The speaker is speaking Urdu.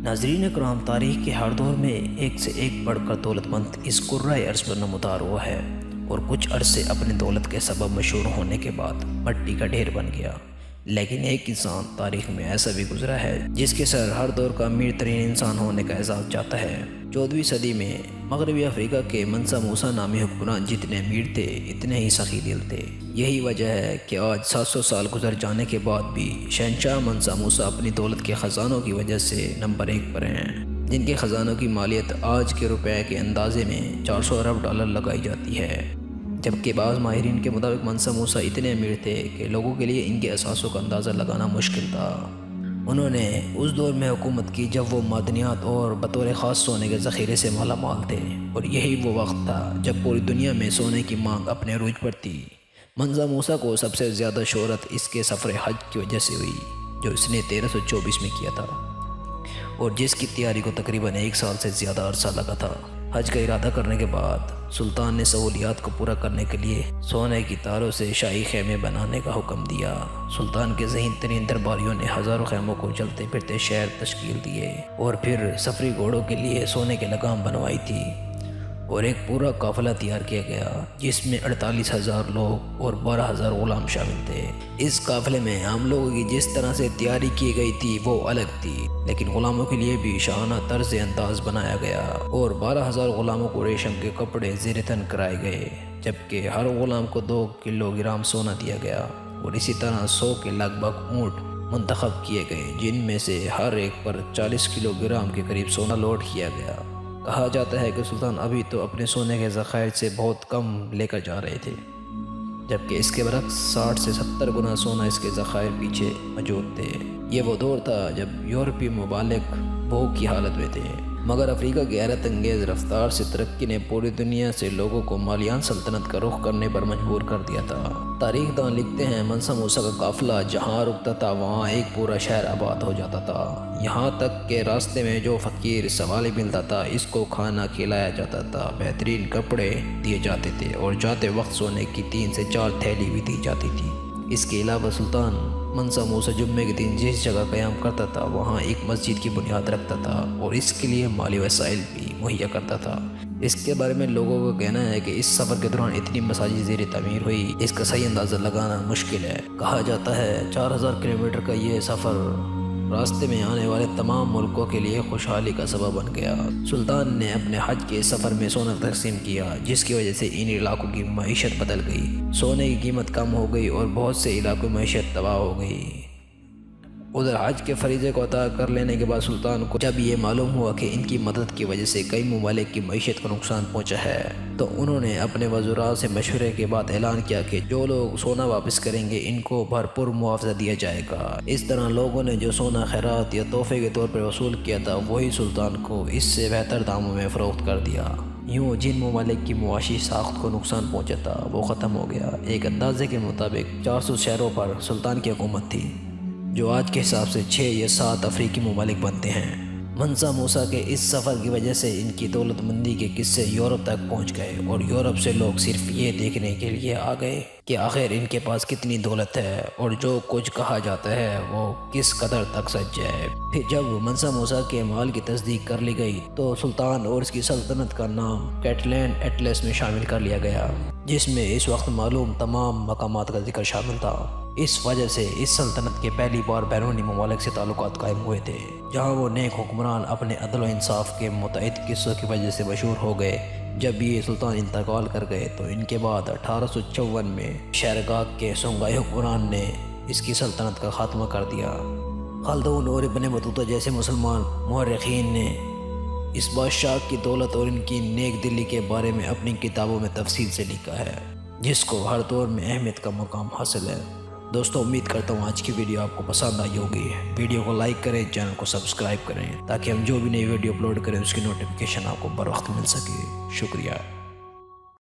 ناظرین کرام، تاریخ کے ہر دور میں ایک سے ایک بڑھ کر دولت مند اس کرۂ ارض پر نمودار ہوا ہے اور کچھ عرصے اپنی دولت کے سبب مشہور ہونے کے بعد مٹی کا ڈھیر بن گیا۔ لیکن ایک انسان تاریخ میں ایسا بھی گزرا ہے جس کے سر ہر دور کا امیر ترین انسان ہونے کا اعزاز چاہتا ہے۔ 14ویں صدی میں مغربی افریقہ کے منسا موسیٰ نامی حکمران جتنے امیر تھے اتنے ہی سخی دل تھے۔ یہی وجہ ہے کہ آج 700 سال گزر جانے کے بعد بھی شہنشاہ منسا موسیٰ اپنی دولت کے خزانوں کی وجہ سے نمبر 1 پر ہیں، جن کے خزانوں کی مالیت آج کے روپے کے اندازے میں 400 ارب ڈالر لگائی جاتی ہے۔ جبکہ بعض ماہرین کے مطابق منسا موسیٰ اتنے امیر تھے کہ لوگوں کے لیے ان کے اثاثوں کا اندازہ لگانا مشکل تھا۔ انہوں نے اس دور میں حکومت کی جب وہ معدنیات اور بطور خاص سونے کے ذخیرے سے مالا مال تھے، اور یہی وہ وقت تھا جب پوری دنیا میں سونے کی مانگ اپنے عروج پر تھی۔ منسا موسیٰ کو سب سے زیادہ شہرت اس کے سفر حج کی وجہ سے ہوئی جو اس نے 1324 میں کیا تھا، اور جس کی تیاری کو تقریباً 1 سال سے زیادہ عرصہ لگا تھا۔ حج کا ارادہ کرنے کے بعد سلطان نے سہولیات کو پورا کرنے کے لیے سونے کی تاروں سے شاہی خیمے بنانے کا حکم دیا۔ سلطان کے ذہین ترین درباریوں نے ہزاروں خیموں کو چلتے پھرتے شہر تشکیل دیے اور پھر سفری گھوڑوں کے لیے سونے کے لگام بنوائی تھی، اور ایک پورا قافلہ تیار کیا گیا جس میں 48,000 لوگ اور 12,000 غلام شامل تھے۔ اس قافلے میں عام لوگوں کی جس طرح سے تیاری کی گئی تھی وہ الگ تھی، لیکن غلاموں کے لیے بھی شاہانہ طرز انداز بنایا گیا اور 12,000 غلاموں کو ریشم کے کپڑے زیر تن کرائے گئے، جبکہ ہر غلام کو 2 کلو گرام سونا دیا گیا، اور اسی طرح 100 کے لگ بھگ اونٹ منتخب کیے گئے جن میں سے ہر ایک پر 40 کلو گرام کے قریب سونا لوڈ کیا گیا۔ کہا جاتا ہے کہ سلطان ابھی تو اپنے سونے کے ذخائر سے بہت کم لے کر جا رہے تھے، جبکہ اس کے برعکس 60 سے 70 گنا سونا اس کے ذخائر پیچھے موجود تھے۔ یہ وہ دور تھا جب یورپی ممالک بھوک کی حالت میں تھے، مگر افریقہ کی حیرت انگیز رفتار سے ترقی نے پوری دنیا سے لوگوں کو مالیان سلطنت کا رخ کرنے پر مجبور کر دیا تھا۔ تاریخ دان لکھتے ہیں منسا موسیٰ کا قافلہ جہاں رکتا تھا وہاں ایک پورا شہر آباد ہو جاتا تھا، یہاں تک کہ راستے میں جو فقیر سوالی ملتا تھا اس کو کھانا کھلایا جاتا تھا، بہترین کپڑے دیے جاتے تھے اور جاتے وقت سونے کی 3 سے 4 تھیلی بھی دی جاتی تھی۔ اس کے علاوہ سلطان منسا موسیٰ جمعے کے دن جس جگہ قیام کرتا تھا وہاں ایک مسجد کی بنیاد رکھتا تھا اور اس کے لیے مالی وسائل بھی مہیا کرتا تھا۔ اس کے بارے میں لوگوں کا کہنا ہے کہ اس سفر کے دوران اتنی مساجد زیر تعمیر ہوئی اس کا صحیح اندازہ لگانا مشکل ہے۔ کہا جاتا ہے 4000 کلومیٹر کا یہ سفر راستے میں آنے والے تمام ملکوں کے لیے خوشحالی کا سبب بن گیا۔ سلطان نے اپنے حج کے سفر میں سونا تقسیم کیا جس کی وجہ سے ان علاقوں کی معیشت بدل گئی، سونے کی قیمت کم ہو گئی اور بہت سے علاقوں میں معیشت تباہ ہو گئی۔ ادھر حج کے فریضے کو ادا کر لینے کے بعد سلطان کو جب یہ معلوم ہوا کہ ان کی مدد کی وجہ سے کئی ممالک کی معیشت کو نقصان پہنچا ہے تو انہوں نے اپنے وزراء سے مشورے کے بعد اعلان کیا کہ جو لوگ سونا واپس کریں گے ان کو بھرپور معاوضہ دیا جائے گا۔ اس طرح لوگوں نے جو سونا خیرات یا تحفے کے طور پر وصول کیا تھا وہی سلطان کو اس سے بہتر داموں میں فروخت کر دیا۔ یوں جن ممالک کی معاشی ساخت کو نقصان پہنچا تھا وہ ختم ہو گیا۔ ایک اندازے کے مطابق 400 شہروں پر سلطان کی حکومت تھی، جو آج کے حساب سے 6 یا 7 افریقی ممالک بنتے ہیں۔ منسا موسیٰ کے اس سفر کی وجہ سے ان کی دولت مندی کے قصے یورپ تک پہنچ گئے اور یورپ سے لوگ صرف یہ دیکھنے کے لیے آ گئے کہ آخر ان کے پاس کتنی دولت ہے اور جو کچھ کہا جاتا ہے وہ کس قدر تک سچ ہے۔ پھر جب منسا موسیٰ کے مال کی تصدیق کر لی گئی تو سلطان اور اس کی سلطنت کا نام کیٹلین ایٹلس میں شامل کر لیا گیا، جس میں اس وقت معلوم تمام مقامات کا ذکر شامل تھا۔ اس وجہ سے اس سلطنت کے پہلی بار بیرونی ممالک سے تعلقات قائم ہوئے تھے، جہاں وہ نیک حکمران اپنے عدل و انصاف کے متعدد قصوں کی وجہ سے مشہور ہو گئے۔ جب یہ سلطان انتقال کر گئے تو ان کے بعد 1854 میں شیرگاہ کے سونگائی حکمران نے اس کی سلطنت کا خاتمہ کر دیا۔ خلدون اور ابن بطوطہ جیسے مسلمان مورخین نے اس بادشاہ کی دولت اور ان کی نیک دلی کے بارے میں اپنی کتابوں میں تفصیل سے لکھا ہے، جس کو ہر دور میں اہمیت کا مقام حاصل ہے۔ دوستو، امید کرتا ہوں آج کی ویڈیو آپ کو پسند آئی ہوگی۔ ویڈیو کو لائک کریں، چینل کو سبسکرائب کریں تاکہ ہم جو بھی نئی ویڈیو اپلوڈ کریں اس کی نوٹیفیکیشن آپ کو بر وقت مل سکے۔ شکریہ۔